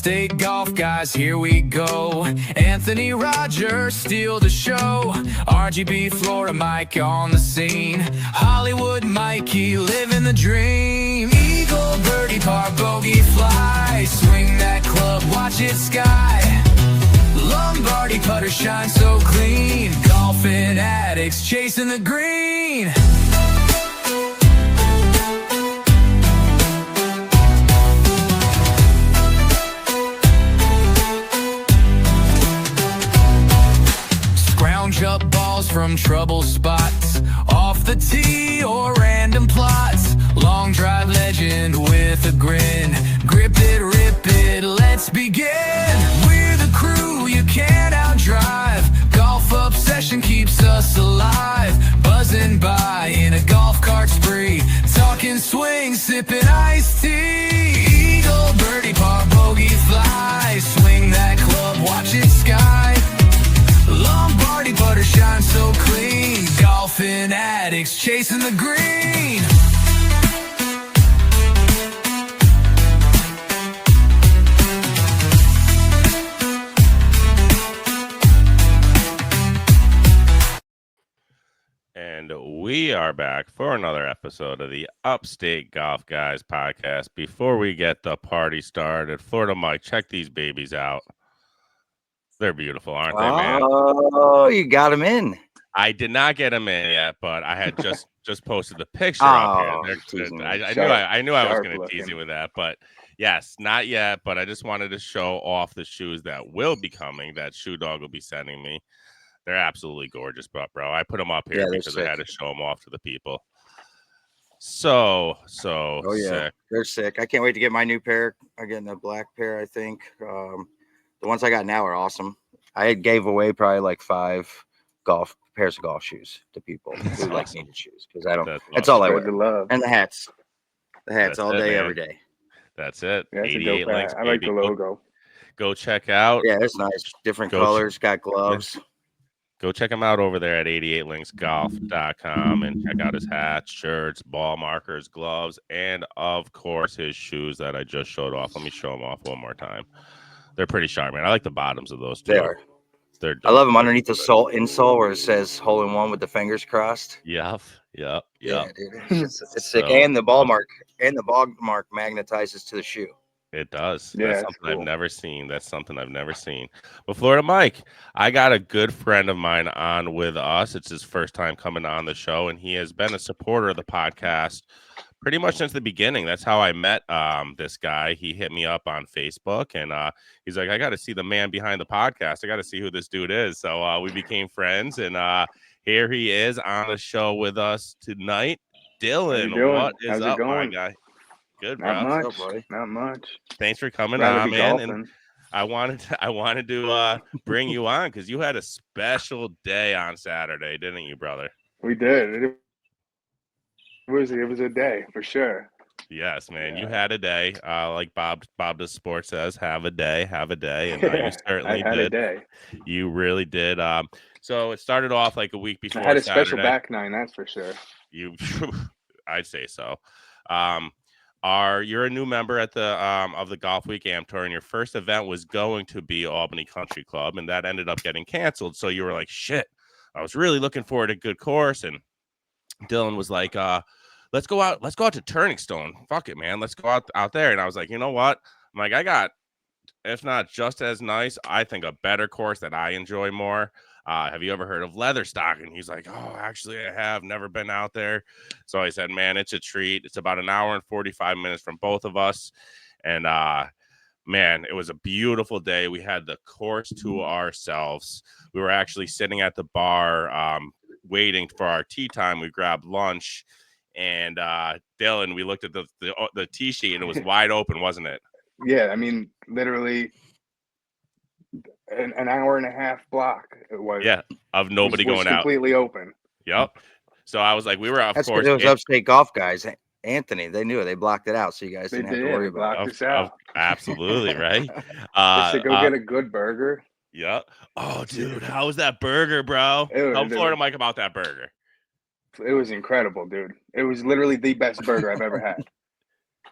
Upstate golf guys, here we go. Anthony Rogers steal the show. RGB Florida Mike on the scene. Hollywood Mikey living the dream. Eagle, birdie, par, bogey, fly. Swing that club, watch it sky. Lombardi putter shine so clean. Golfing addicts chasing the green. Scrounge up balls from trouble spots, off the tee or random plots. Long drive legend with a grin. Grip it, rip it, let's begin. We're the crew you can't outdrive. Golf obsession keeps us alive. Buzzing by in a golf cart spree. Talking swing, sipping iced tea. Eagle, birdie, par, bogey, fly. Swing that club, watch it sky. Lombardi putter shine so clean. Golfing addicts chasing the green. And we are back for another episode of the Upstate Golf Guys podcast. Before we get the party started, Florida Mike, check these babies out. They're beautiful, aren't they, man? Oh, you got them in. I did not get them in yet, but I had just posted the picture up here. I knew I was going to tease you with that, but yes, not yet. But I just wanted to show off the shoes that will be coming. That Shoe Dog will be sending me. They're absolutely gorgeous, bro. I put them up here because I had to show them off to the people. So sick. They're sick. I can't wait to get my new pair. I'm getting a black pair, I think. The ones I got now are awesome. I gave away probably like 5 pairs of golf shoes to people who like needed shoes because I don't. That's all I wear. Love. And the hats all day, man. Every day. That's it. Yeah, 88 links. I like the logo. Go check out. Yeah, it's nice. Different colors. Got gloves. Go check him out over there at 88linksgolf.com and check out his hats, shirts, ball markers, gloves, and of course his shoes that I just showed off. Let me show them off one more time. They're pretty sharp, man. I like the bottoms of those too. They are. They're I love them underneath the insole where it says hole in one with the fingers crossed. Yep. Yeah, dude. It's sick. And the ball mark magnetizes to the shoe. It does. Yeah, that's something cool. I've never seen. That's something I've never seen. But Florida Mike, I got a good friend of mine on with us. It's his first time coming on the show, and he has been a supporter of the podcast pretty much since the beginning. That's how I met this guy. He hit me up on Facebook, and he's like, I got to see the man behind the podcast. I got to see who this dude is. So we became friends, and here he is on the show with us tonight. Dylan, what is up, my guy? Good, bro. Not much. Thanks for coming on, man. And I wanted to bring you on because you had a special day on Saturday, didn't you, brother? We did. It was a day for sure. Yes, man. Yeah. You had a day. Like Bob the Sport says, have a day, and you certainly I had did. A day. You really did. So it started off like a week before. I had a Saturday. special back nine, that's for sure. I'd say so. You're a new member at the of the GOLFWEEK Am Tour, and your first event was going to be Albany Country Club, and that ended up getting canceled. So you were like, shit, I was really looking forward to a good course. And Dylan was like, let's go out to Turning Stone. Fuck it, man. Let's go out there. And I was like, you know what? I'm like, I got, if not just as nice, I think a better course that I enjoy more. Have you ever heard of Leatherstocking? He's like, oh, actually, I have never been out there. So I said, man, it's a treat. It's about an hour and 45 minutes from both of us. And man, it was a beautiful day. We had the course to ourselves. We were actually sitting at the bar waiting for our tea time. We grabbed lunch. And Dylan, we looked at the tee sheet and it was wide open, wasn't it? Yeah, I mean, literally an hour and a half block. It was. Yeah, of nobody going out. Completely open. Yep. So I was like, we were of That's course. It was Upstate Golf guys. Anthony, they knew it. They blocked it out, so you guys didn't have to worry about it. Absolutely, right? To go get a good burger. Yeah. Oh, dude, how was that burger, bro? Tell Florida Mike about that burger. It was incredible, dude. It was literally the best burger I've ever had.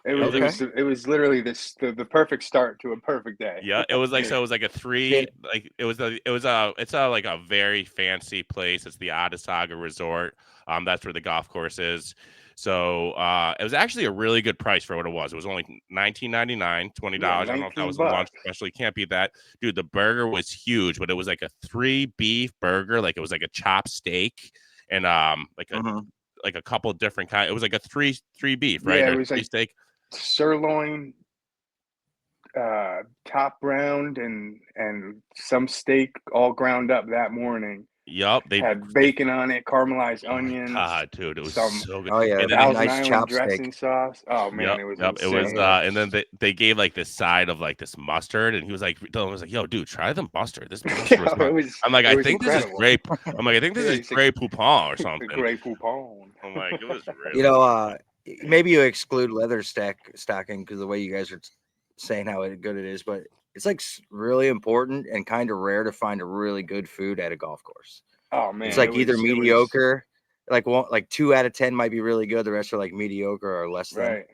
It was literally the perfect start to a perfect day. Yeah, it was like so. It was like a three. Like it's like a very fancy place. It's the Adissaga Resort. That's where the golf course is. So it was actually a really good price for what it was. It was only $19.99, $20. I don't know if that was a lunch special. You can't beat that, dude. The burger was huge, but it was like a 3 beef burger. Like it was like a chopped steak and like a couple different kind. It was like a three beef, right? Yeah, Or it was three like steak. Sirloin, top round, and some steak all ground up that morning. Yup, they had bacon on it, caramelized onions. God, dude, it was some so good. Oh yeah, And then Thousand nice Island chopstick. dressing sauce. Oh man, it was it was insane. and then they gave like this side of like this mustard, and he was like, Dylan was like, yo, dude, try the mustard. This mustard was not. I'm like, I think this is grape. I'm like, I think this is Grey Poupon or something. Grey Poupon. I'm like, it was really. You know, maybe you exclude Leatherstocking because the way you guys are saying how good it is, but it's like really important and kind of rare to find a really good food at a golf course. Oh man, it's like either mediocre, like 2 out of 10 might be really good. The rest are like mediocre or less than. Right.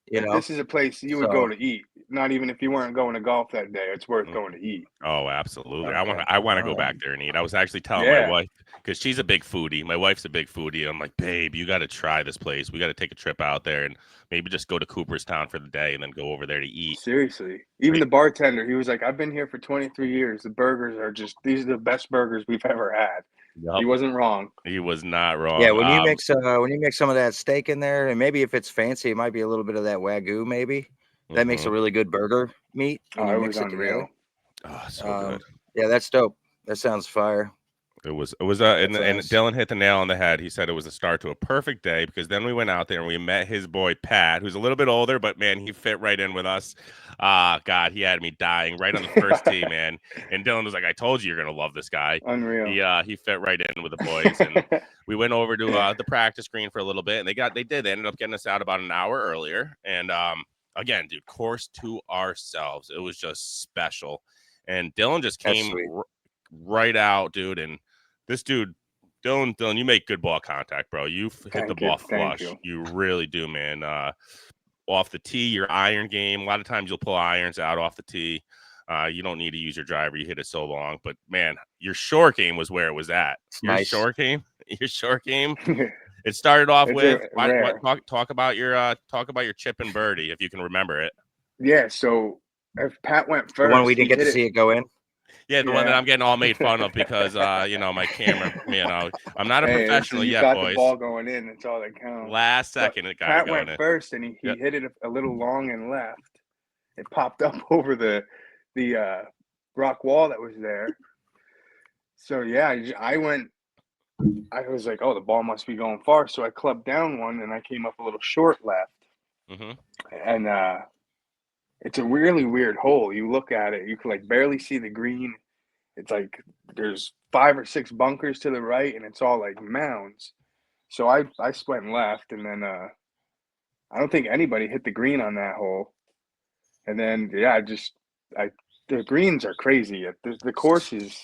You know, this is a place you would go to eat. Not even if you weren't going to golf that day, it's worth going to eat. Oh, absolutely. I want to go back there and eat. I was actually telling my wife because she's a big foodie. My wife's a big foodie. I'm like, babe, you got to try this place. We got to take a trip out there and maybe just go to Cooperstown for the day and then go over there to eat. Seriously. Even the bartender, he was like, I've been here for 23 years. The burgers are these are the best burgers we've ever had. Yep. He wasn't wrong. He was not wrong. Yeah, when you mix some of that steak in there, and maybe if it's fancy, it might be a little bit of that Wagyu. Maybe that makes a really good burger meat. When you mix it unreal. Oh, so good. Yeah, that's dope. That sounds fire. It was and Dylan hit the nail on the head. He said it was a start to a perfect day because then we went out there and we met his boy Pat, who's a little bit older, but man, he fit right in with us. God, he had me dying right on the first tee, man. And Dylan was like, "I told you you're gonna love this guy." Unreal. He fit right in with the boys, and we went over to the practice green for a little bit, and they ended up getting us out about an hour earlier. And again, dude, course to ourselves. It was just special. And Dylan just came right out, dude, and this dude, Dylan, you make good ball contact, bro. You hit the ball flush. You really do, man. Off the tee, your iron game. A lot of times you'll pull irons out off the tee. You don't need to use your driver. You hit it so long. But, man, your short game was where it was at. Your short game. It started off with talk about your chip and birdie, if you can remember it. Yeah, so if Pat went first. The one we didn't get to see it go in. Yeah, the one that I'm getting all made fun of because my camera, I'm not a professional yet, got boys. The ball going in, that's all that counts. Last second, it got Pat going in. went first, and he hit it a little long and left. It popped up over the rock wall that was there. So yeah, I was like, oh, the ball must be going far. So I clubbed down one, and I came up a little short left. And it's a really weird hole. You look at it, you can like barely see the green. It's like there's 5 or 6 bunkers to the right, and it's all like mounds. So I went left, and then I don't think anybody hit the green on that hole. And then the greens are crazy. The course is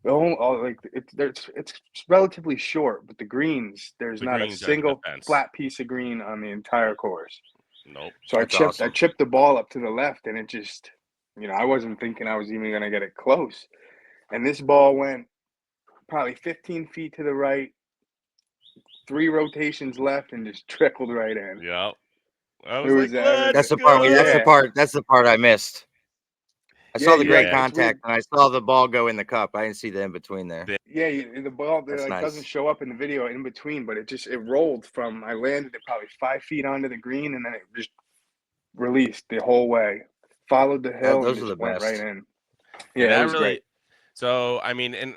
it's relatively short, but the greens there's not a single flat piece of green on the entire course. Nope. So I chipped the ball up to the left, and it just, I wasn't thinking I was even going to get it close. And this ball went probably 15 feet to the right, 3 rotations left, and just trickled right in. Yep. That's the part I missed. I saw the great contact, and I saw the ball go in the cup. I didn't see the in between there. Yeah, the ball doesn't show up in the video in between, but it rolled from. I landed it probably 5 feet onto the green, and then it just released the whole way, followed the hill, those and are the went best. right in. Yeah, that was really great. So I mean, and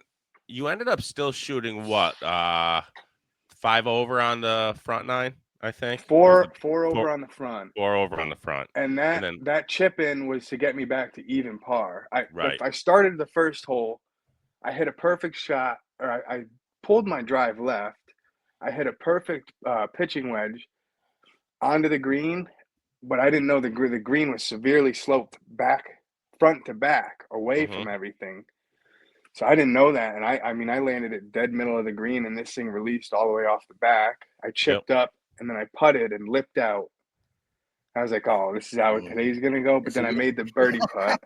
you ended up still shooting what 5 over on the front 9. I think 4 over on the front. 4 over on the front. And that chip in was to get me back to even par. Right. I started the first hole. I hit a perfect shot, or I pulled my drive left. I hit a perfect pitching wedge onto the green, but I didn't know the green was severely sloped back, front to back, away from everything. So I didn't know that. And I landed it dead middle of the green, and this thing released all the way off the back. I chipped up. And then I putted and lipped out. I was like, oh, this is how today's gonna go. But then I made the birdie putt.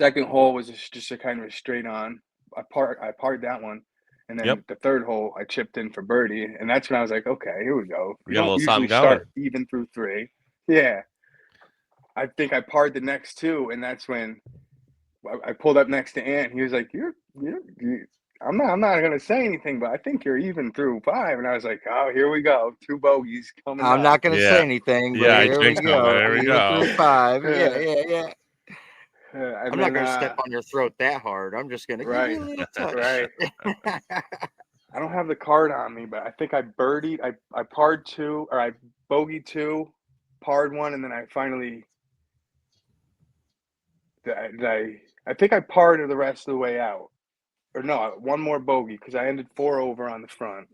Second hole was just a kind of a straight on. I parred that one, and then the third hole I chipped in for birdie, and that's when I was like, okay, here we go. We got a little usually something start going. even through 3. Yeah, I think I parred the next 2, and that's when I pulled up next to Ant. He was like, I'm not gonna say anything, but I think you're even through 5. And I was like, oh, here we go, 2 bogeys coming. I'm not gonna say anything, but here we go. There we go. Through 5. Yeah. I'm not gonna step on your throat that hard. I'm just gonna give you a little touch. Right. I don't have the card on me, but I think I birdied. I parred 2, or I bogeyed 2, parred 1, and then I finally. I think I parred the rest of the way out, or no, 1 more bogey because I ended 4 over on the front,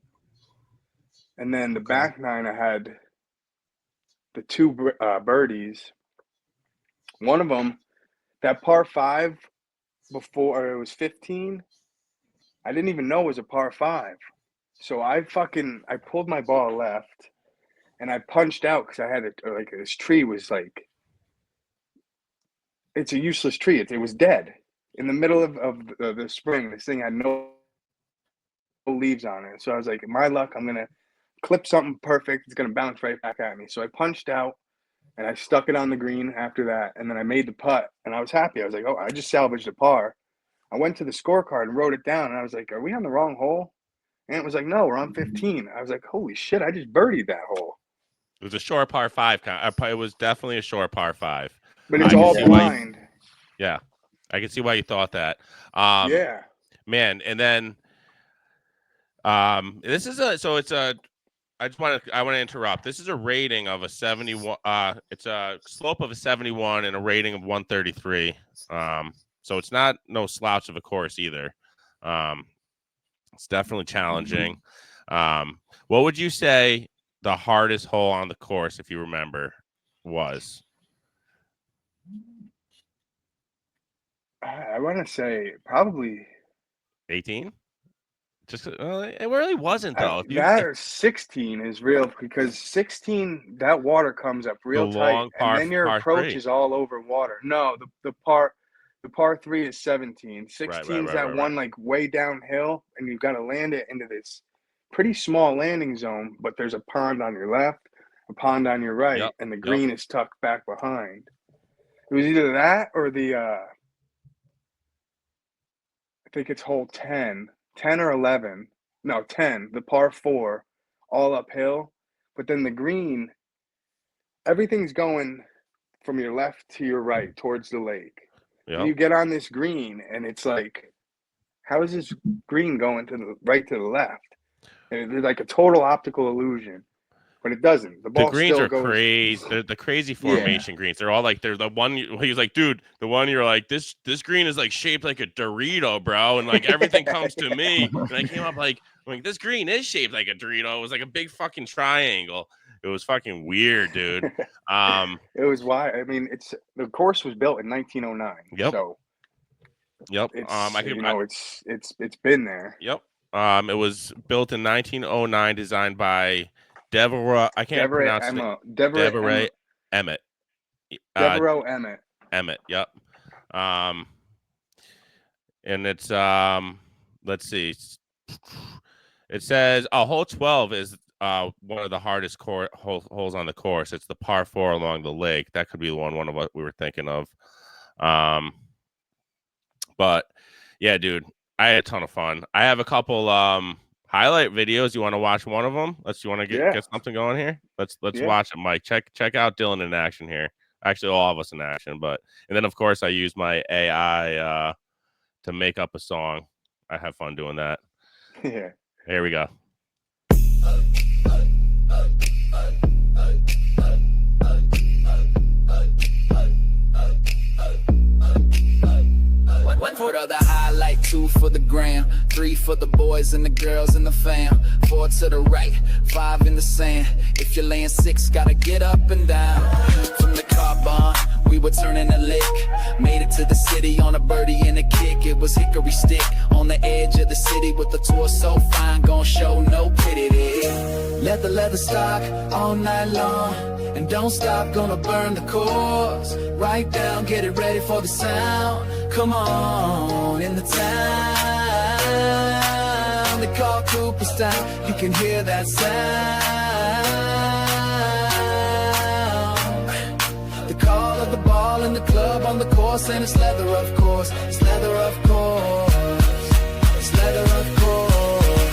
and then the back 9 I had the 2 birdies. One of them, that par 5 before it was 15, I didn't even know it was a par 5. So I pulled my ball left and I punched out because I had this tree was like, it's a useless tree. It was dead in the middle of the spring. This thing had no leaves on it. So I was like, my luck, I'm going to clip something perfect. It's going to bounce right back at me. So I punched out. And I stuck it on the green after that, and then I made the putt, and I was happy. I was like, oh, I just salvaged a par. I went to the scorecard and wrote it down, and I was like, are we on the wrong hole? And it was like, no, we're on 15. I was like, holy shit, I just birdied that hole. It was a short par 5. It was definitely a short par 5. But it's all blind. Yeah, I can see why you thought that. Yeah. Man, and then this is I want to interrupt. This is a rating of a 71. It's a slope of a 71 and a rating of 133. So it's not no slouch of a course either. It's definitely challenging. What would you say the hardest hole on the course, if you remember, was? I want to say probably 18. Just it really wasn't though. That or 16 is real because 16 that water comes up real tight, and then your approach is all over water. No, the par 3 is 17. 16 is that one like way downhill, and you've got to land it into this pretty small landing zone. But there's a pond on your left, a pond on your right, and the green is tucked back behind. It was either that or the I think it's hole 10 or 11. No, 10, the par 4, all uphill. But then the green, everything's going from your left to your right towards the lake. Yep. You get on this green, and it's like, how is this green going to the right to the left? And it's like a total optical illusion. But it doesn't. The greens still are goes... crazy. They're the crazy formation greens. They're all like they're the one. He was like, dude, the one you're like this green is like shaped like a Dorito, bro, and like everything comes to me. And I came up like this green is shaped like a Dorito. It was like a big fucking triangle. It was fucking weird, dude. It was why. I mean, the course was built in 1909. Yep. So. Yep. It's been there. Yep. It was built in 1909, designed by Deborah. I can't pronounce it. Deborah Emmett. Deborah Emmett. Emmett. Yep. And it's let's see. It says hole 12 is one of the hardest holes on the course. It's the par 4 along the lake. That could be one of what we were thinking of. But yeah, dude, I had a ton of fun. I have a couple highlight videos. You want to watch one of them? You want to get something going here? Let's watch it, Mike. Check out Dylan in action here. Actually, all of us in action. And then of course I use my AI to make up a song. I have fun doing that. Yeah. Here we go. One Four to the highlight, 2 for the gram, 3 for the boys and the girls and the fam, 4 to the right, 5 in the sand. If you're laying 6, gotta get up and down. From the car barn, we were turning a lick. Made it to the city on a birdie and a kick. It was hickory stick on the edge of the city with the tour so fine, gon' show no pity there. Leather stock all night long, and don't stop, gonna burn the chords. Right down, get it ready for the sound. Come on, in the town they call COOPERSTOWN, you can hear that sound. The call of the ball in the club on the course, and it's leather of course, it's leather of course, it's leather of course,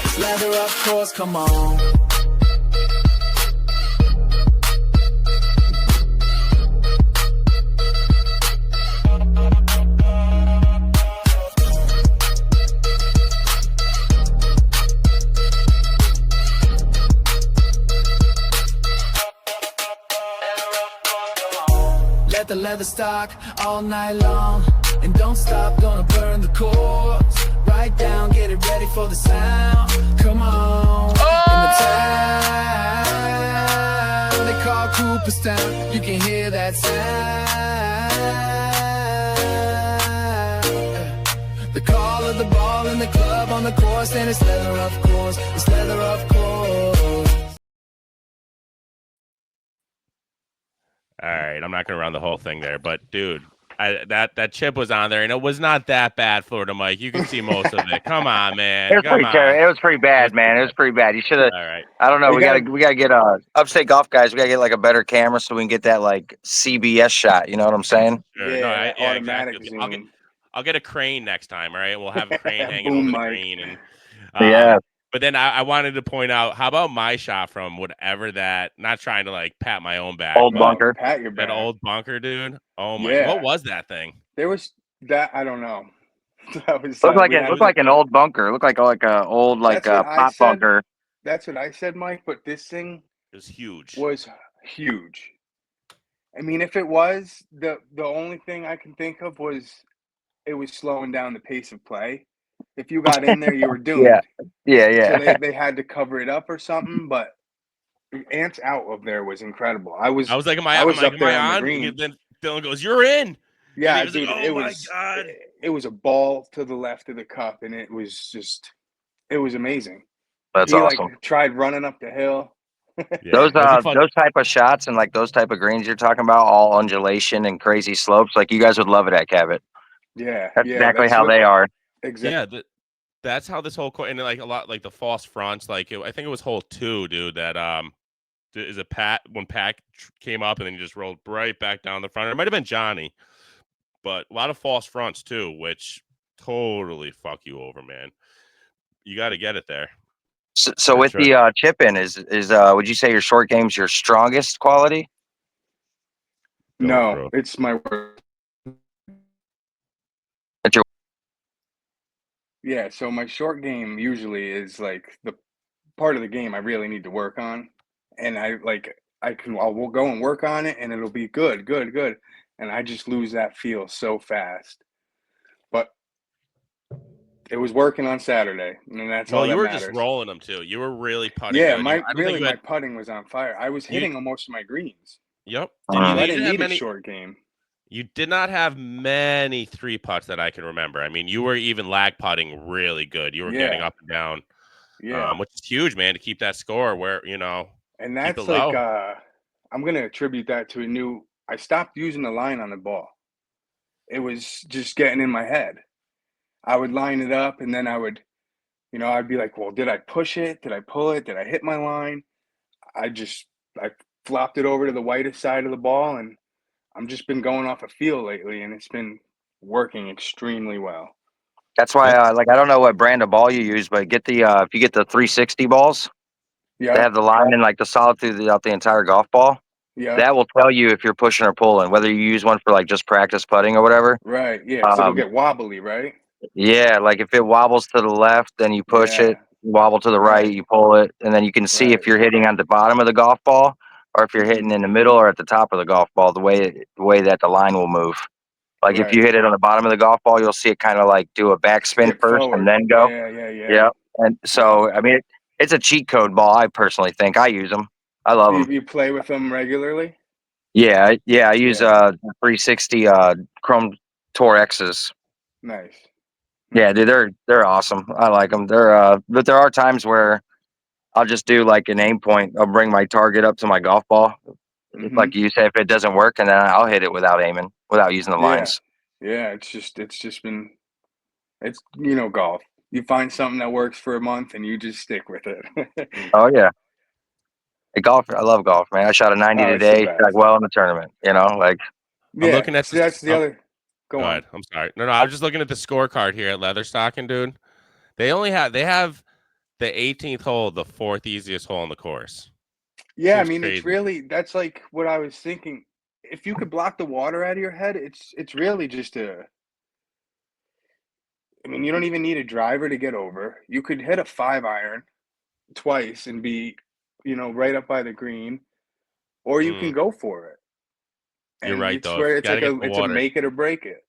it's leather of course, come on. Let the leather stock all night long, and don't stop, gonna burn the chords. Right down, get it ready for the sound. Come on, in the town they call COOPERSTOWN, you can hear that sound. The call of the ball in the club on the course, and it's leather of course, it's leather of course. All right, I'm not gonna run the whole thing there, but dude, that chip was on there, and it was not that bad, Florida Mike. You can see most of it. Come on, man. It was pretty terrible. It was pretty bad, man. It was pretty bad. You should have. All right. I don't know. We gotta get Upstate Golf guys. We gotta get like a better camera so we can get that like CBS shot. You know what I'm saying? Sure. Yeah, No, automatic exactly. zoom. I'll get a crane next time. All right, we'll have a crane hanging Boom over the mic. green, and Yeah. But then I wanted to point out, how about my shot from whatever that? Not trying to like pat my own back. Old but bunker. Pat your back. That old bunker, dude. Oh my! Yeah. What was that thing? There was that, I don't know. That was Looked we had like an old bunker. Looked like a old like That's what I pop said. bunker. That's what I said, Mike. But this thing It was huge. was huge. I mean, if it was, the only thing I can think of was it was slowing down the pace of play. If you got in there, you were doomed. Yeah. So they had to cover it up or something. But the ants out of there was incredible. I was like, am I up there on the on? green. And then Dylan goes, "You're in." Yeah, And he was dude, like, oh my God. it was a ball to the left of the cup, and it was amazing. That's He awesome. like tried running up the hill. Yeah, Those it was a fun- those type of shots and like those type of greens you're talking about, all undulation and crazy slopes, like you guys would love it at Cabot. Yeah, That's yeah, exactly that's how what- they are. Exactly. Yeah, that's how this whole course, and like a lot like the false fronts. Like I think it was hole 2, dude. That is a when Pat came up and then he just rolled right back down the front. It might have been Johnny, but a lot of false fronts too, which totally fuck you over, man. You got to get it there. So with the chip in, is would you say your short game's your strongest quality? No, it's my word. That's your Yeah, so my short game usually is like the part of the game I really need to work on, and I'll go and work on it, and it'll be good, and I just lose that feel so fast. But it was working on Saturday, and that's all Well, that you were matters. just rolling them too. You were really putting. Yeah, good. my putting was on fire. I was hitting on most of my greens. Yep. So I didn't need a short game. You did not have many 3 putts that I can remember. I mean, you were even lag putting really good. You were getting up and down, which is huge, man, to keep that score where, And that's like, I'm going to attribute that to I stopped using the line on the ball. It was just getting in my head. I would line it up, and then I would, I'd be like, well, did I push it? Did I pull it? Did I hit my line? I flopped it over to the whitest side of the ball, and I'm just been going off a feel lately, and it's been working extremely well. That's why, I don't know what brand of ball you use, but get the if you get the 360 balls, they have the line and like the solid throughout the entire golf ball. Yeah, that will tell you if you're pushing or pulling, whether you use one for like just practice putting or whatever. Right. Yeah. So it'll get wobbly, right? Yeah, like if it wobbles to the left, then you push it. Wobble to the right, you pull it, and then you can see if you're hitting on the bottom of the golf ball, or if you're hitting in the middle or at the top of the golf ball. The way that the line will move. Like if you hit it on the bottom of the golf ball, you'll see it kind of like do a backspin Skip first forward. and then go. Yeah. Yeah. And so, I mean, it's a cheat code ball. I personally think I use them. I love them. You play with them regularly? Yeah. I use 360 Chrome Tour X's. Nice. Yeah, dude, they're awesome. I like them. They're but there are times where I'll just do like an aim point. I'll bring my target up to my golf ball, like you say, if it doesn't work, and then I'll hit it without aiming, without using the lines. Yeah, it's just been, it's, you know, golf. You find something that works for a month and you just stick with it. Oh yeah. Hey, golf, I love golf, man. I shot a 90 Oh, it's the today, best. shot well in the tournament. You know, like I'm looking at see, that's the other. Go ahead. I'm sorry. No, I was just looking at the scorecard here at Leatherstocking, dude. They have the 18th hole, the 4th easiest hole on the course. Yeah, Seems I mean, crazy. it's really, that's like what I was thinking. If you could block the water out of your head, it's really just I mean, you don't even need a driver to get over. You could hit a 5-iron twice and be, you know, right up by the green, or you can go for it. You're And right, it's though. where It's a make it or break it.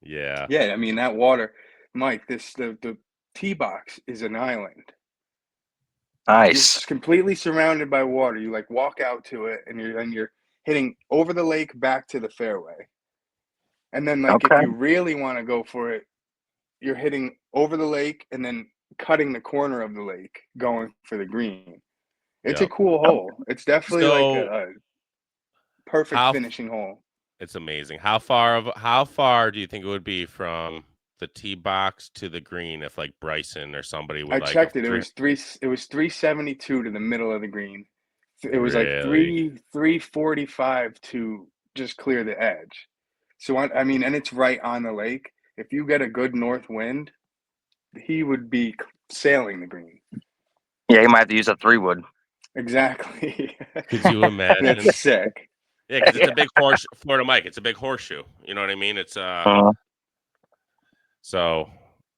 Yeah. Yeah, I mean, that water, Mike, the tee box is an island. nice. You're completely surrounded by water. You like walk out to it, and you're hitting over the lake back to the fairway. And then, like, if you really want to go for it, you're hitting over the lake and then cutting the corner of the lake, going for the green. It's a cool hole. It's definitely like a perfect finishing hole. It's amazing. How far do you think it would be from the tee box to the green if like Bryson or somebody would I checked it. It was 372 to the middle of the green. It was like 345 to just clear the edge. So I mean, and it's right on the lake. If you get a good north wind, he would be sailing the green. Yeah, you might have to use a 3-wood. Exactly. Could you imagine? That's sick. Yeah, because it's a big horse, Florida Mike. It's a big horseshoe. You know what I mean? It's So,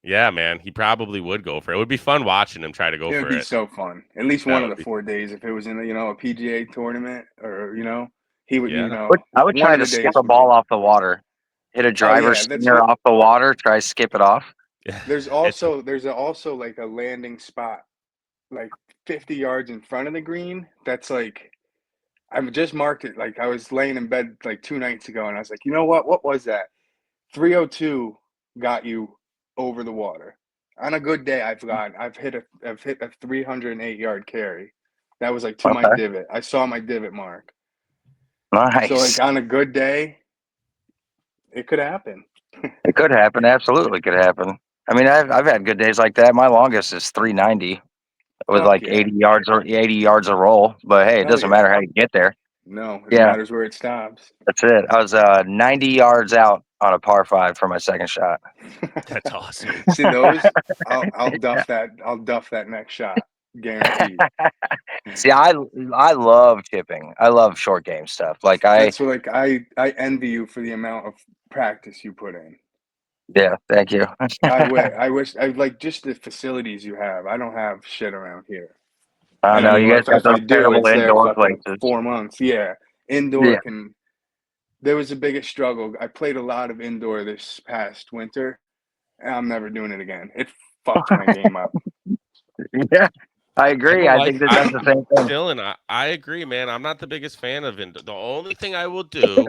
yeah, man, he probably would go for it. It would be fun watching him try to go for it. It would be so fun. At least one of the 4 days, if it was in a PGA tournament, or he would. I would try to skip a ball off the water, hit a driver stinger off the water, try to skip it off. There's also like a landing spot, like 50 yards in front of the green. That's like, I've just marked it. Like I was laying in bed like 2 nights ago, and I was like, you know what? What was that? 302 got you over the water. On a good day, I've hit a 308-yard carry. That was like to my divot. I saw my divot mark. Nice. So like on a good day, it could happen. It could happen. Absolutely could happen. I mean, I've had good days like that. My longest is 390 with 80 yards a roll. But hey, it doesn't matter how you get there. No, it matters where it stops. That's it. I was 90 yards out on a par 5 for my second shot. That's awesome. See those? I'll duff that. I'll duff that next shot, guaranteed. See, I love chipping. I love short game stuff. Like I envy you for the amount of practice you put in. Yeah, thank you. I wish I like just the facilities you have. I don't have shit around here. I know you guys got those terrible indoor places. 4 months, yeah. Indoor can. There was the biggest struggle. I played a lot of indoor this past winter, and I'm never doing it again. It fucked my game up. Yeah, I agree. I think that's the same thing. Dylan, I agree, man. I'm not the biggest fan of indoor. The only thing I will do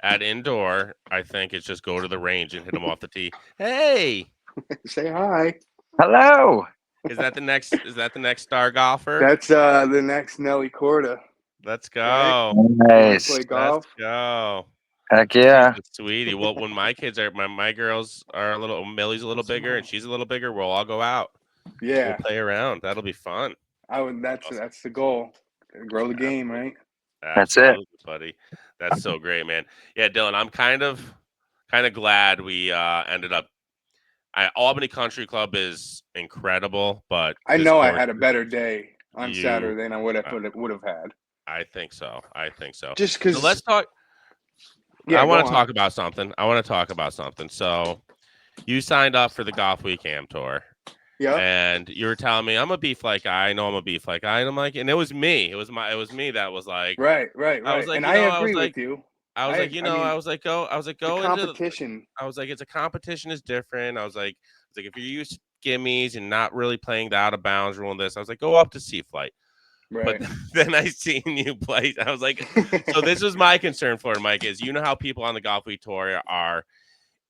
at indoor, I think, is just go to the range and hit them off the tee. Hey, say hi. Hello. Is that the next star golfer? That's the next Nelly Corda. Let's go. Nice. Play golf. Let's go. Heck yeah. Sweetie. Well, when my kids are my girls are Millie's a little bigger and she's a little bigger, we'll all go out. Yeah. We'll play around. That'll be fun. That's the goal. Grow the game, right? Absolutely, that's it, buddy. That's so great, man. Yeah, Dylan, I'm kind of glad we ended up. Albany Country Club is incredible, but I know I had a better day on Saturday than I would have had. I think so. Just because. So let's talk. Yeah, I want to talk about something. So, you signed up for the GOLFWEEK Am Tour. Yeah. And you were telling me I'm a beef like guy. I know I'm a beef like guy. And I'm like, and it was me. It was me that was like, right. I was like, and I agree with you. I was like, you know, mean, I was like, go the into the, competition. I was like, it's a competition is different. I was like, if you're used to gimmies and not really playing the out of bounds rule in this, I was like, go up to sea flight. But Right. then I seen you play. I was like, so this was my concern, Florida Mike, is you know how people on the Golf Week Tour are,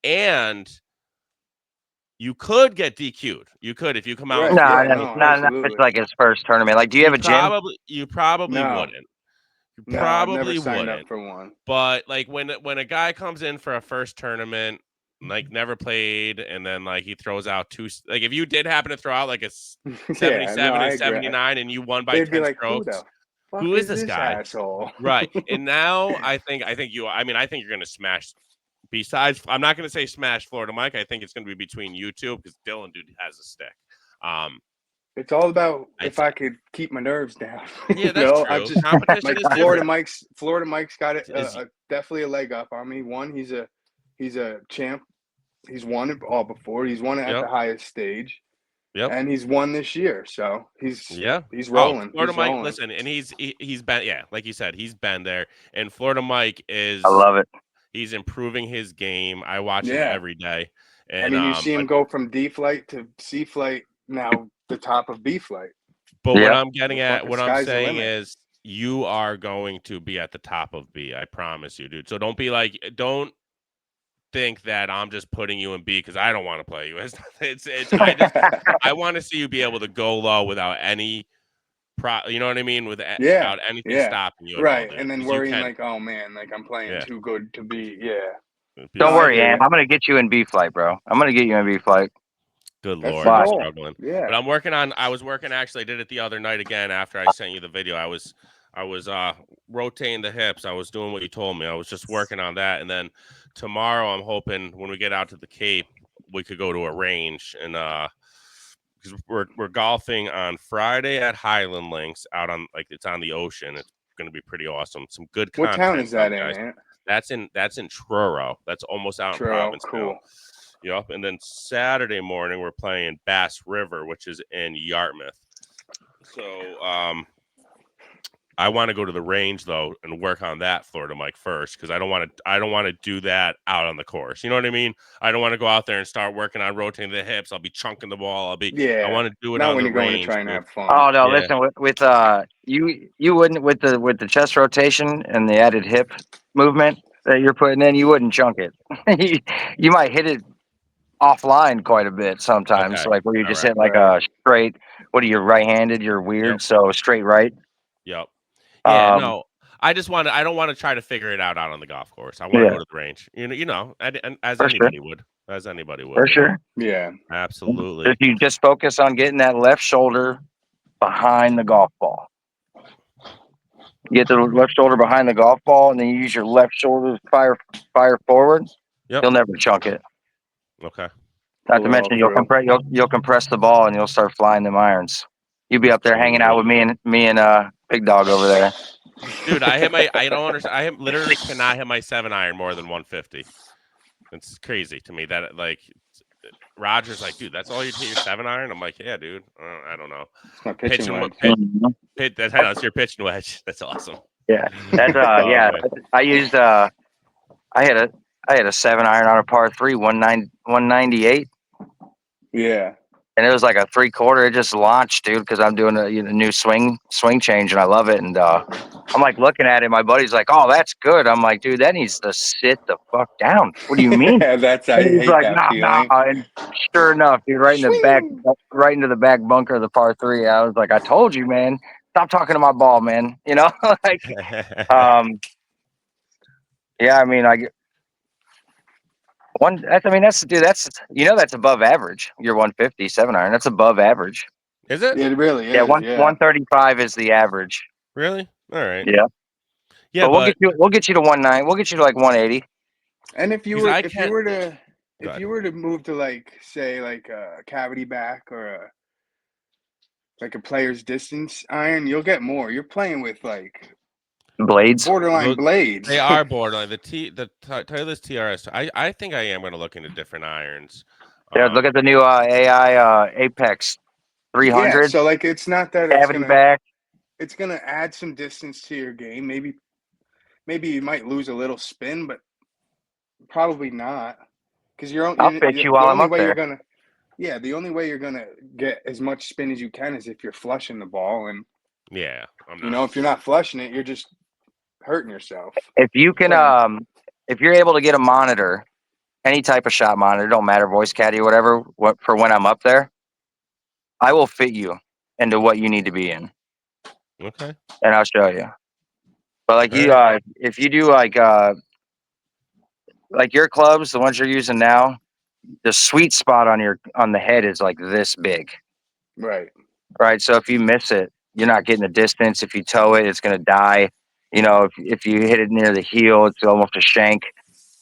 and you could get DQ'd. You could if you come out. Right. And Yeah. No, No. not if it's Absolutely. like his first tournament. Like, do you have a gym? You probably No. wouldn't. You No. I've never probably signed up wouldn't. for one. But like when a guy comes in for a first tournament, like never played, and then like he throws out two, like if you did happen to throw out like a 77 no, I and agree. 79 and you won by They'd be 10 like, "Who strokes, the fuck who is this this guy?" asshole? Right. And now I think you, I mean, I think you're going to smash. Besides, I'm not going to say smash Florida Mike. I think it's going to be between you two because Dylan, dude, has a stick. It's all about I'd if say. I could keep my nerves down. Yeah, that's true. I just Competition like is Florida different. Mike's got Is- definitely a leg up on me. One, he's a champ. He's won it all before. He's won it at Yep. the highest stage, Yep. and he's won this year. So he's rolling. Florida He's Mike, rolling. listen, and he's been, yeah, like you said, he's been there. And Florida Mike is, I love it. he's improving his game. I watch him Yeah. every day. And I mean, you see him go from D flight to C flight, now the top of B flight. But Yeah. what I'm getting The at, fucking what I'm sky's the saying limit. is you are going to be at the top of B. I promise you, dude. So don't don't think that I'm just putting you in B because I don't want to play you. I want to see you be able to go low without any you know what I mean? Without anything stopping you at right. all, dude. And then 'Cause worrying like, oh man, like I'm playing Yeah. too good to be. Don't No, I worry, hear Am. ya. I'm gonna get you in B flight, bro. I'm gonna get you in B flight. Good That's Lord, the you're goal. struggling. Yeah. But I was working actually, I did it the other night again after I sent you the video. I was rotating the hips. I was doing what you told me. I was just working on that. And then tomorrow I'm hoping when we get out to the Cape, we could go to a range and because we're golfing on Friday at Highland Links out on it's on the ocean. It's gonna be pretty awesome. Some good What content. town is that in, guys. Ant? That's in Truro. That's almost out in Truro, Provincetown. cool. Yep. And then Saturday morning we're playing Bass River, which is in Yarmouth. So I want to go to the range though and work on that Florida Mike first because I don't want to do that out on the course. You know what I mean? I don't want to go out there and start working on rotating the hips. I'll be chunking the ball. I want to do it Not on when the you're going range. to try and have fun. Oh no, Yeah. listen, with you wouldn't with the chest rotation and the added hip movement that you're putting in, you wouldn't chunk it. you might hit it offline quite a bit sometimes, Okay. like where you All just right. hit like a straight. What are you right-handed? You're weird, Yep. so straight right. Yep. Yeah. Um, No. I don't want to try to figure it out on the golf course. I want to go to the range. You know, and as For anybody would. As anybody would. For sure. Yeah. Absolutely. If you just focus on getting that left shoulder behind the golf ball. Get the left shoulder behind the golf ball, and then you use your left shoulder to fire forward. Yep. You'll never chunk it. Okay. Not to mention you'll compress the ball and you'll start flying them irons. You'll be up there hanging out with me and Big Dog over there. Dude, I don't understand. I literally cannot hit my 7-iron more than 150. It's crazy to me that Roger's like, dude, that's all you hit your 7-iron. I'm like, yeah, dude. I don't know. It's my pitching wedge. That's your pitching wedge. That's awesome. Yeah, that's yeah. Man. I used I had a 7-iron on a par 3, 198. Yeah. And it was like a 3/4. It just launched, dude, because I'm doing a new swing change, and I love it. And I'm like looking at it. My buddy's like, "Oh, that's good." I'm like, "Dude, that needs to sit the fuck down." What do you mean? That's I He's hate like, that feeling. Nah. And sure enough, dude, right into the back bunker of the par 3. I was like, "I told you, man. Stop talking to my ball, man." You know, like, yeah. I mean, that's above average. Your 150 7-iron. That's above average. Is it? It really is. Yeah, Yeah. 135 is the average. Really? All right. Yeah. Yeah, but we'll get you to 190. We'll get you to like 180. And if you Because were to move to like say like a cavity back or a player's distance iron, you'll get more. You're playing with like blades. Borderline blades. They are borderline. The Titleist TRS. I think I am going to look into different irons. Yeah, look at the new AI Apex 300. Yeah, so like it's not that cavity back. It's gonna add some distance to your game. Maybe maybe you might lose a little spin, but probably not, because I'll fit you the while I'm only up way there. you're gonna, yeah, the only way you're gonna get as much spin as you can is if you're flushing the ball, and Yeah, I'm you not. know, if you're not flushing it, you're just hurting yourself. If you can, Playing. if you're able to get a monitor, any type of shot monitor, don't matter, voice caddy or whatever, what for when I'm up there, I will fit you into what you need to be in, Okay. and I'll show you. But like All you, right. if you do like your clubs, the ones you're using now, the sweet spot on the head is like this big, Right. right? So if you miss it, you're not getting the distance. If you toe it, it's gonna die. You know, if you hit it near the heel, it's almost a shank.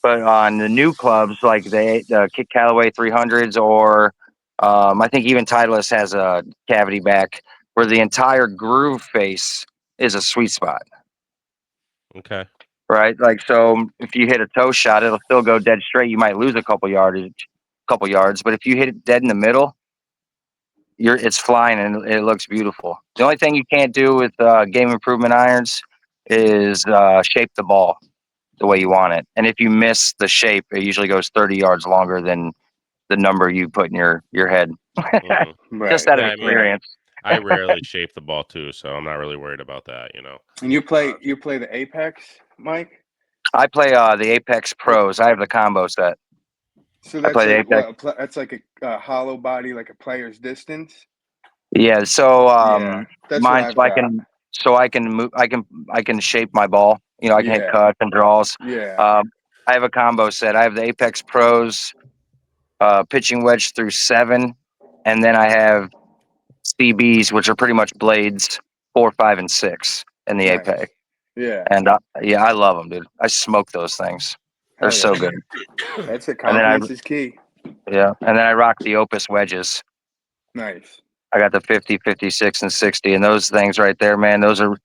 But on the new clubs, like the Kick Callaway 300s, or I think even Titleist has a cavity back where the entire groove face is a sweet spot, Okay. right? Like, so if you hit a toe shot, it'll still go dead straight. You might lose a couple yards, but if you hit it dead in the middle, it's flying and it looks beautiful. The only thing you can't do with game improvement irons is shape the ball the way you want it. And if you miss the shape, it usually goes 30 yards longer than the number you put in your head. Mhm. Just Right. out of Yeah, I mean, experience. I rarely shape the ball too, so I'm not really worried about that. And you play the Apex, Mike? I play the Apex Pros. I have the combo set. So I that's play the like Apex. what? That's like a hollow body, like a player's distance. Yeah. So Yeah, that's what mine, I've got. so I can move. I can shape my ball. You know, I can hit Yeah, cuts and draws. yeah, I have a combo set. I have the Apex Pros pitching wedge through 7, and then I have CBs, which are pretty much blades 4, 5, and 6 in the nice. Apex. Yeah, And yeah, I love them, dude. I smoke those things. They're hell so yeah. good. That's it. And then Confidence is key. and then I rock the Opus wedges. Nice. I got the 50, 56, and 60, and those things right there, man. Dude.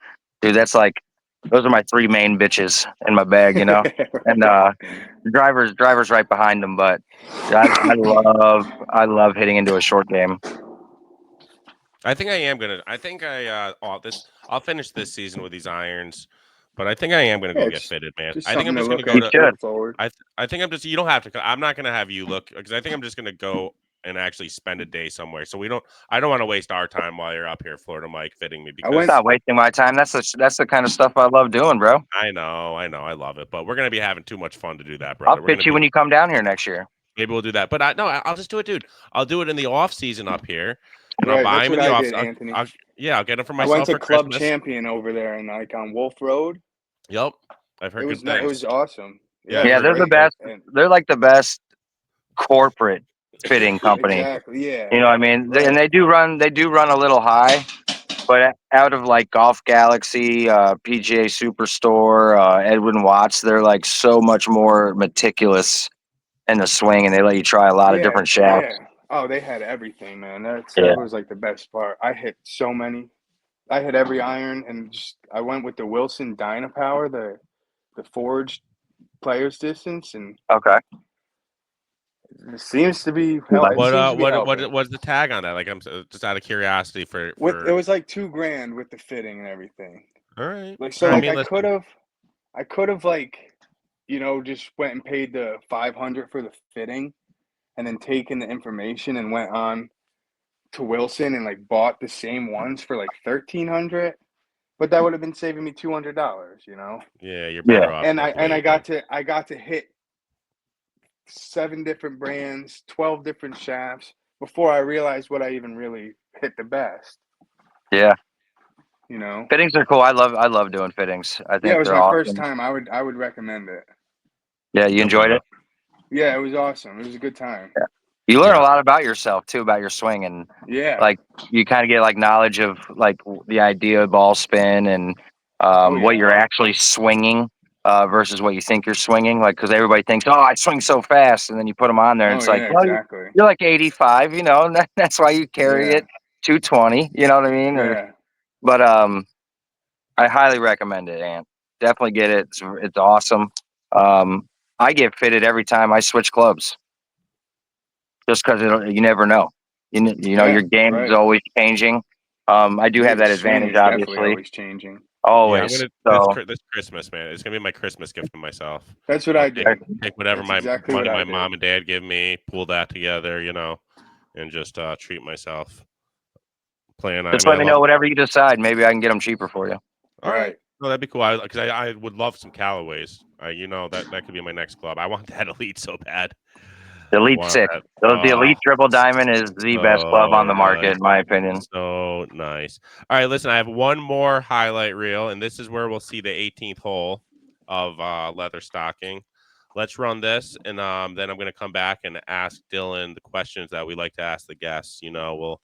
Those are my 3 main bitches in my bag, you know. And drivers right behind them. But I love hitting into a short game. I think I am gonna. I think I'll finish this season with these irons, but I think I am gonna Yeah, go get it's fitted, man. just I think something I'm to just gonna look go You to. should. forward. I think I'm just. You don't have to. I'm not gonna have you look because I think I'm just gonna go and actually spend a day somewhere. So we don't. I don't want to waste our time while you're up here, Florida, Mike, fitting me I because It's went. not wasting my time. That's the kind of stuff I love doing, bro. I know, I love it, but we're gonna be having too much fun to do that, I'll brother. We're gonna pitch you be when you come down here next year. maybe we'll do that, but I'll just do it, dude. I'll do it in the off season up here, and I'll Right, buy that's them what in the I off. did, Anthony. Yeah, I'll get them for I went myself to for Club Christmas. Champion over there, and like on Wolf Road. Yep, I've heard good It things. was awesome. Yeah, Yeah, I've it Yeah, was heard they're the good great. things. best. And They're like the best corporate fitting company. exactly, yeah, You know what I mean? right. And they do run a little high, but out of like Golf Galaxy, PGA Superstore, Edwin Watts, they're like so much more meticulous in the swing, and they let you try a lot of Yeah, different shafts. yeah. Oh, they had everything, man. Yeah. That was like the best part. I hit so many. I hit every iron, and just I went with the Wilson Dynapower, the forged player's distance, and Okay. it seems to be Nice. it seems to be helping. What's the tag on that? Like, I'm just out of curiosity It for. was like $2,000 with the fitting and everything. All right. Like so, I like mean, listen. I could have like, just went and paid the 500 for the fitting, and then taken the information and went on to Wilson and like bought the same ones for like 1,300. But that would have been saving me $200, Yeah, you're Yeah. better off And going the way I you did. got to hit 7 different brands, 12 different shafts before I realized what I even really hit the best. Yeah. You know? Fittings are cool. I love doing fittings. I Yeah, it think was they're my first awesome. time. I would recommend it. Yeah, you Good one, enjoyed bro. it. Yeah, it was awesome. It was a good time. You learn a Yeah. lot about yourself too, about your swing, and Yeah. like you kind of get like knowledge of like the idea of ball spin and Oh what yeah. you're actually swinging versus what you think you're swinging. Like, because everybody thinks, oh, I swing so fast, and then you put them on there, and Oh it's like, yeah, well, exactly. you're like 85, and that's why you carry Yeah. it 220. You know what I mean? Yeah. But I highly recommend it, and definitely get it. It's awesome. I get fitted every time I switch clubs, just because you never know. Your Yeah. game is Right. always changing. I do Yeah, have the that swing advantage, is definitely obviously. always changing. Always. Yeah, I'm So gonna this Christmas, man. It's gonna be my Christmas gift to myself. That's what I did. Take whatever That's exactly money what I my did. mom and dad give me, pull that together, and just treat myself. just let me know whatever you decide. Maybe I can get them cheaper for you. All right. No, that'd be cool. Because I would love some Callaways. That could be my next club. I want that Elite so bad. The Elite 6. The Elite Triple Diamond is the best club on the market, in my opinion. So nice. All right, listen, I have one more highlight reel, and this is where we'll see the 18th hole of Leatherstocking. Let's run this, and then I'm going to come back and ask Dylan the questions that we like to ask the guests. We'll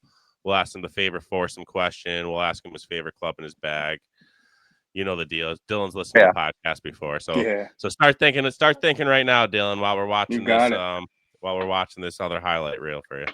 ask him the favorite foursome question. We'll ask him his favorite club in his bag. You know the deal. Dylan's listened to the podcast before, so start thinking right now, Dylan, while we're watching this. While we're watching this other highlight reel for you.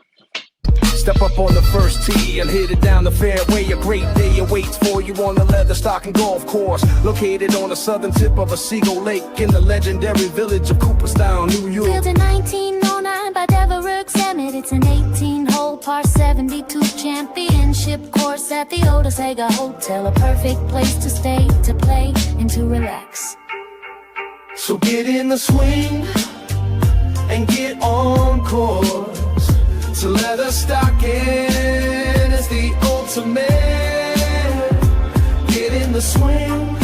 Step up on the first tee and hit it down the fairway. A great day awaits for you on the Leatherstocking golf course, located on the southern tip of a Seagull Lake in the legendary village of Cooperstown, New York. Built in 1909 by Devereux Emmett, it's an 18-hole par 72 championship course at the Odosega Hotel. A perfect place to stay, to play, and to relax. So get in the swing and get on course. So Leatherstocking is the ultimate. Get in the swing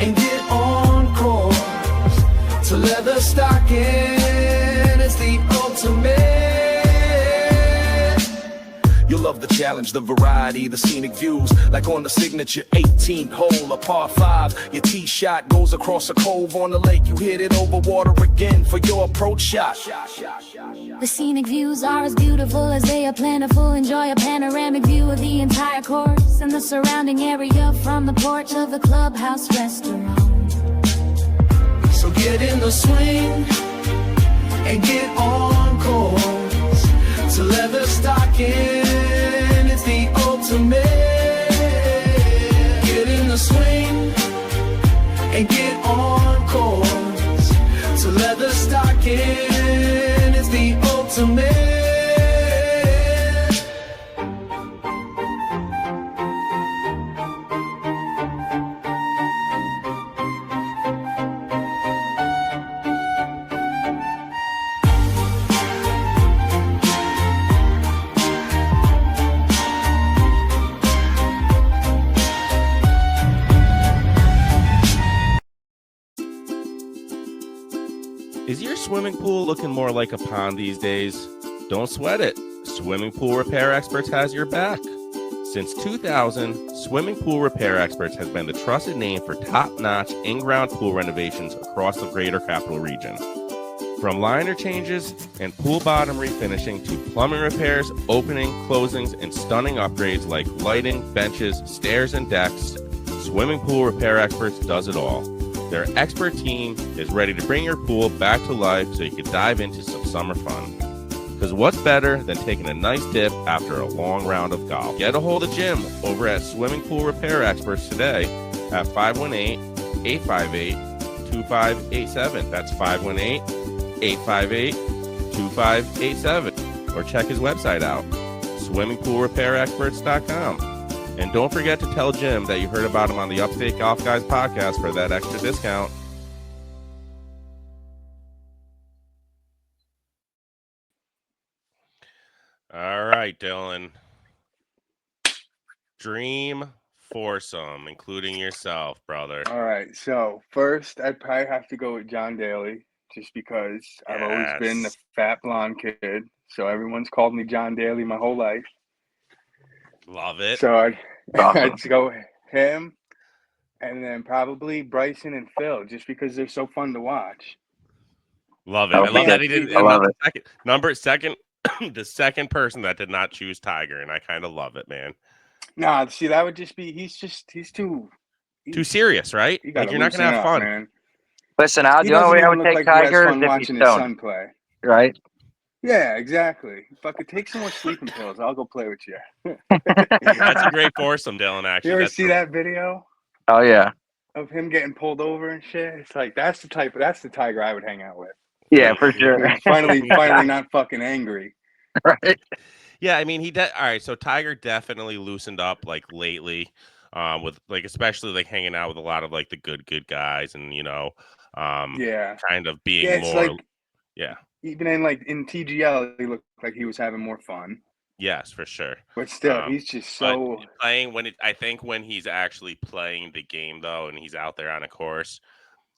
and get on course. So Leatherstocking is the ultimate. You'll love the challenge, the variety, the scenic views. Like on the signature 18th hole, a par 5. Your tee shot goes across a cove on the lake. You hit it over water again for your approach shot. The scenic views are as beautiful as they are plentiful. Enjoy a panoramic view of the entire course and the surrounding area from the porch of the clubhouse restaurant. So get in the swing and get on course. So Leatherstocking is the ultimate. Get in the swing and get on course. So Leatherstocking is the ultimate. Is your swimming pool looking more like a pond these days? Don't sweat it. Swimming Pool Repair Experts has your back. Since 2000, Swimming Pool Repair Experts has been the trusted name for top-notch in-ground pool renovations across the greater capital region. From liner changes and pool bottom refinishing to plumbing repairs, opening, closings, and stunning upgrades like lighting, benches, stairs, and decks, Swimming Pool Repair Experts does it all. Their expert team is ready to bring your pool back to life so you can dive into some summer fun. Because what's better than taking a nice dip after a long round of golf? Get a hold of Jim over at Swimming Pool Repair Experts today at 518-858-2587. That's 518-858-2587. Or check his website out, swimmingpoolrepairexperts.com. And don't forget to tell Jim that you heard about him on the Upstate Golf Guys podcast for that extra discount. All right, Dylan. Dream foursome, including yourself, brother. All right. So first, I'd probably have to go with John Daly, just because I've always been the fat blonde kid. So everyone's called me John Daly my whole life. Love it. So I'd go him, and then probably Bryson and Phil, just because they're so fun to watch. Love it. I love that he did. I love it. The second person that did not choose Tiger, and I kind of love it, man. Nah, see, that would just be he's too serious, right? Like you're not gonna have fun. Man. Listen, the only way I would take Tiger is if watching he's his stoned. son play. Right? Yeah, exactly. If I could take some more sleeping pills, I'll go play with you. That's a great foursome, Dylan. Actually, you ever see that video? Oh yeah. Of him getting pulled over and shit. It's like that's the Tiger I would hang out with. Yeah, for sure. finally not fucking angry. Right. Yeah, I mean all right, so Tiger definitely loosened up like lately. with like especially like hanging out with a lot of like the good guys, and Yeah. kind of Yeah, being it's more. like Yeah. even in TGL, he looked like he was having more fun. Yes, for sure. But still, he's just But so playing I think when he's actually playing the game though, and he's out there on a course,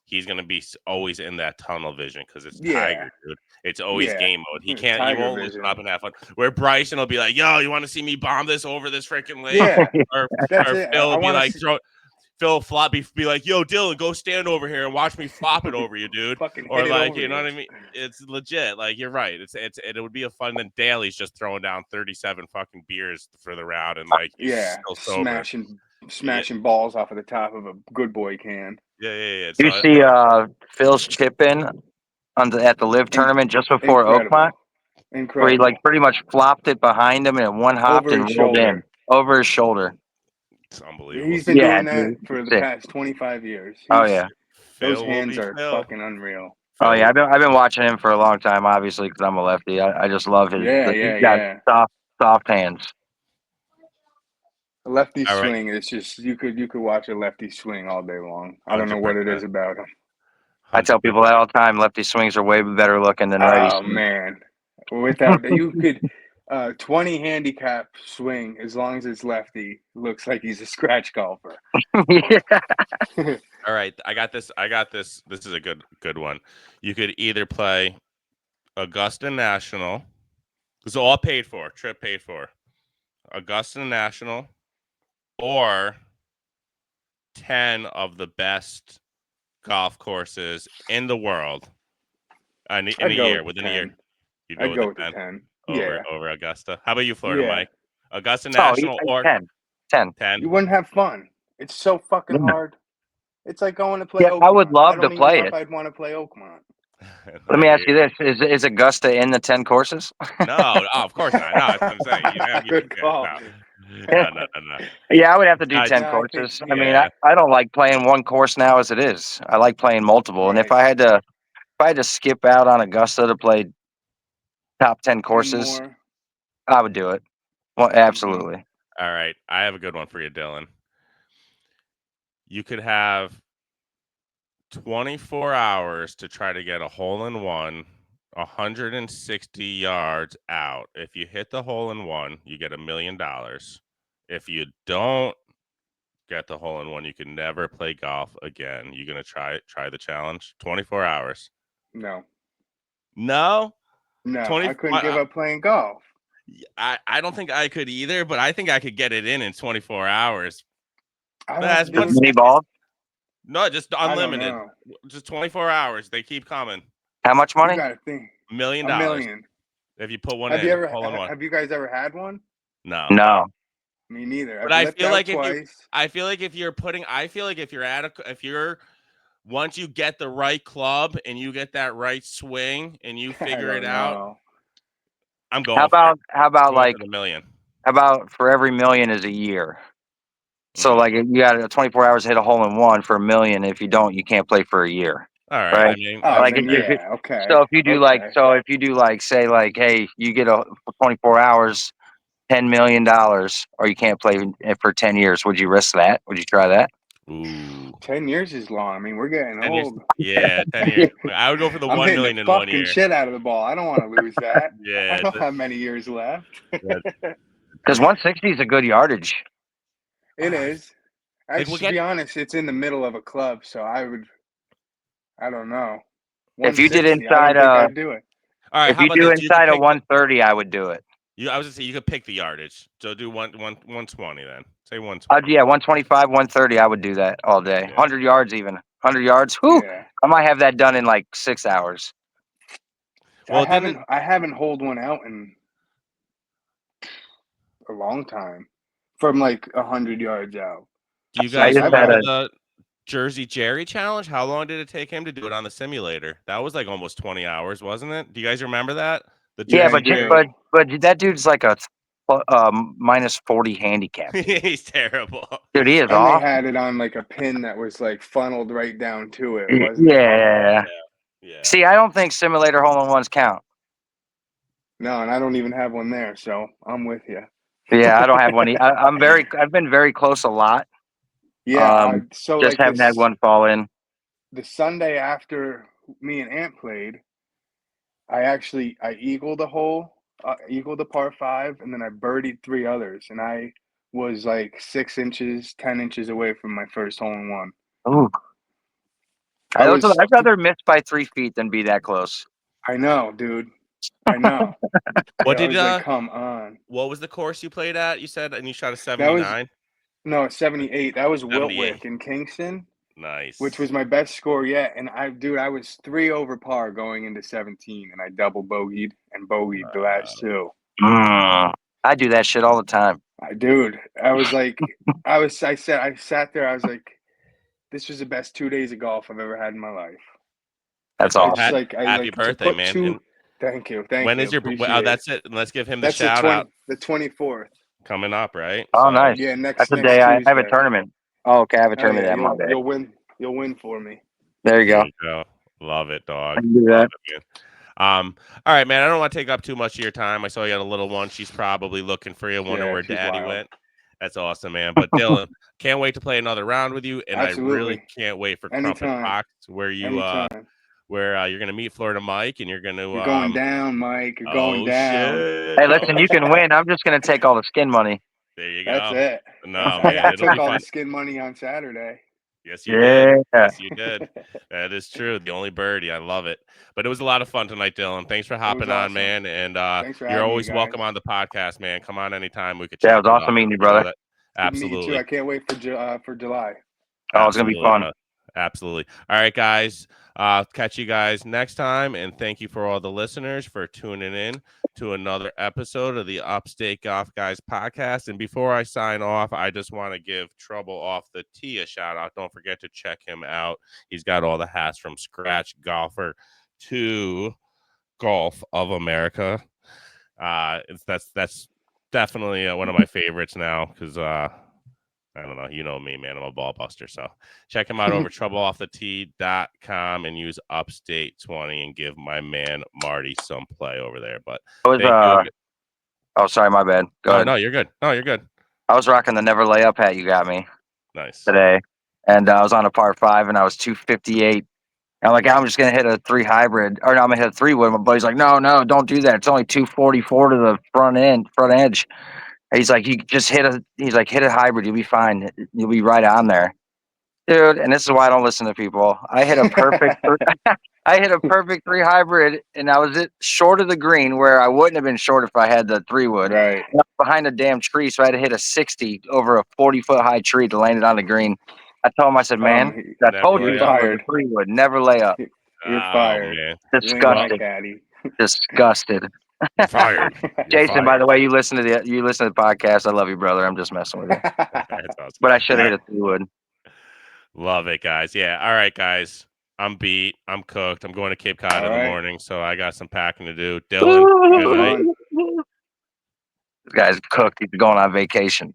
he's gonna be always in that tunnel vision because it's Tiger, dude. It's always game mode. He Tiger won't loosen vision. up and have fun. Where Bryson will be like, "Yo, you want to see me bomb this over this freaking lake?" Yeah, or that's or it. Phil I will be want like, to Phil flop be like, "Yo, Dylan, go stand over here and watch me flop it over you, dude." fucking Or hit it like, over you know you. what I mean? It's legit. Like you're right. It would be a fun. Then Daly's just throwing down 37 fucking beers for the round, and like he's still sober. smashing balls off of the top of a good boy can. Yeah. You So see Phil's chip in at the live tournament just before Oakmont, where he like pretty much flopped it behind him and it one hopped Over and his rolled in shoulder. over his shoulder. it's unbelievable. He's been doing that dude, for the sick. past 25 years. Oh yeah. Those Phil will hands be are Phil. fucking unreal. Oh yeah, I've been watching him for a long time, obviously, because I'm a lefty. I just love his. He's got soft hands. A lefty All right. swing is just you could watch a lefty swing all day long. I don't know 100%. what it is about him. I tell people that all the time. Lefty swings are way better looking than righty Oh swings. man, without you could 20 handicap swing as long as it's lefty looks like he's a scratch golfer. Yeah. All right, I got this. This is a good one. You could either play Augusta National. It's all paid for, trip paid for. Augusta National, or 10 of the best golf courses in the world in a year. Within a year, you I'd go with the 10 10. over Augusta. How about you, Florida Mike? Augusta Oh, National or 10. 10? You wouldn't have fun. It's so fucking hard. It's like going to play Yeah, Oakmont. I would love to don't play even know it. if I'd want to play Oakmont. Let me ask you this: Is Augusta in the 10 courses? No, of course not. No, that's what I'm saying. Good call. No. Yeah, I would have to do 10 No, courses. I think, I mean, I don't like playing one course now as it is. I like playing multiple. And if I had to skip out on Augusta to play top 10 courses, more. I would do it. Well, absolutely. All right, I have a good one for you, Dylan. You could have 24 hours to try to get a hole-in-one 160 yards out. If you hit the hole-in-one, you get $1 million. If you don't get the hole-in-one, you can never play golf again. You gonna try the challenge? 24 hours. No, I couldn't give up playing golf. I don't think I could either, but I think I could get it in 24 hours. Mini ball? No, just unlimited. Just 24 hours. They keep coming. How much money? You gotta think. $1 million. $1 million. If you put one Have in, you ever? hole-in-one. Have you guys ever had one? No. Me neither. But I feel like if you're once you get the right club and you get that right swing and you figure it out, I'm going. How about like $1 million? How about for every million is a year? So like you got 24 hours to hit a hole-in-one for $1 million. If you don't, you can't play for a year. All right. Right? I mean, okay. So if you do like say like, hey, you get 24 hours, $10 million, or you can't play for 10 years. Would you risk that? Would you try that? Ooh. 10 years is long. I mean, we're getting old. Yeah, 10 years. I would go for the $1 million in 1 year. Shit out of the ball. I don't want to lose that. Yeah. I don't have many years left. Because 160 is a good yardage. It is. Actually, to be honest, it's in the middle of a club, so I don't know. If you did inside I'd do it. All right, if you do inside a 130, I would do it. I was gonna say you could pick the yardage. So do 120 then. Say 120. Yeah, 125, 130. I would do that all day. 100 yards even. 100 yards. Whew. Yeah. I might have that done in like 6 hours. Well, I haven't holed one out in a long time from like 100 yards out. Do you guys remember the Jersey Jerry challenge? How long did it take him to do it on the simulator? That was like almost 20 hours, wasn't it? Do you guys remember that? But that dude's like a minus 40 handicap. He's terrible. Dude, he is off. They had it on like a pin that was like funneled right down to it. Wasn't yeah. See, I don't think simulator hole-in-ones count. No, and I don't even have one there, so I'm with you. Yeah, I don't have one. I've been very close a lot, Yeah. So Just like haven't had one fall in. the Sunday after me and Ant played, I eagled a hole, eagled the par 5, and then I birdied 3 others, and I was like 6 inches, 10 inches away from my first hole in one. Ooh. I was, I'd rather miss by 3 feet than be that close. I know, dude. I know. What I did was like, come on. what was the course you played at? You said, and you shot a That was 79. no 78. That was 78. Wiltwick in Kingston, Nice. which was my best score yet. And I was 3 over par going into 17, and I double bogeyed and bogeyed the last 2. I do that shit all the time. Dude, I was like, I sat there. I was like, this was the best 2 days of golf I've ever had in my life. That's Well, awesome. Like I happy like birthday, to put man. 2. And Thank you. when is your? Appreciate it. That's it. Let's give him the That's shout out the 24th. coming up, right? Oh, So, nice. Yeah, That's the next day I have a Tuesday. tournament. Oh, okay. I have a Oh tournament yeah, that Monday. you'll win. You'll win for me. There you go. you go. Love it, dog. I can do Love that. it, man. All right, man. I don't want to take up too much of your time. I saw you got a little one. She's probably looking for you, wondering Yeah, where she's Daddy wild. went. That's awesome, man. But Dylan, can't wait to play another round with you, and I really Absolutely. can't wait for Crumpet Anytime. Box, where you Anytime. where you're gonna meet Florida Mike, and you're gonna You're going down, Mike. You're going down. Shit. Hey, listen, you can win. I'm just going to take all the skin money. There you That's go. it. No, man, I it'll took be all fun. the skin money on Saturday. Yes, you did. Yeah. Yes, you did. That is true. The only birdie. I love it. But it was a lot of fun tonight, Dylan. Thanks for hopping on, awesome. man. And Thanks for you're having me, always guys. welcome on the podcast, man. Come on anytime. We could Yeah, chat. it was awesome meeting you, brother. That. Good to meet you too. Absolutely. I can't wait for July. Oh, it's going to be fun. Absolutely. All right, guys. Catch you guys next time. And thank you for all the listeners for tuning in to another episode of the Upstate Golf Guys podcast. And before I sign off, I just want to give Trouble Off the Tee a shout out. Don't forget to check him out. He's got all the hats from Scratch Golfer to Golf of America. That's definitely one of my favorites now because I don't know. You know me, man. I'm a ball buster. So check him out over troubleoffthetee.com and use Upstate 20 and give my man Marty some play over there. But oh, sorry, my bad. Go ahead. No, you're good. No, you're good. I was rocking the never lay up hat you got me Nice. today. And I was on a par 5 and I was 258. I'm like, I'm just going to hit a 3 hybrid. Or no, I'm going to hit a 3 wood. My buddy's like, no, don't do that. It's only 244 to the front edge. He's like, you just hit a hybrid. You'll be fine. You'll be right on there, dude. And this is why I don't listen to people. I hit a perfect, I hit a perfect 3 hybrid, and I was short of the green where I wouldn't have been short if I had the 3 wood. Right. Behind a damn tree, so I had to hit a 60 over a 40-foot high tree to land it on the green. I told him, I said, man, I told you, fired. 3 wood, never lay up. You're fired. Man. Disgusted. Disgusted. You're fired. You're Jason, fired. by the way, you listen to the podcast. I love you, brother. I'm just messing with you. That's awesome. But I should have hit a 3 wood. Love it, guys. Yeah. All right, guys. I'm beat. I'm cooked. I'm going to Cape Cod in the morning, so I got some packing to do. Dylan, good night. This guy's cooked. He's going on vacation.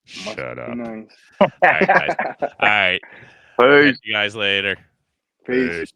Shut up. Nice. All right, guys. All right. Peace. Catch you guys later. Peace.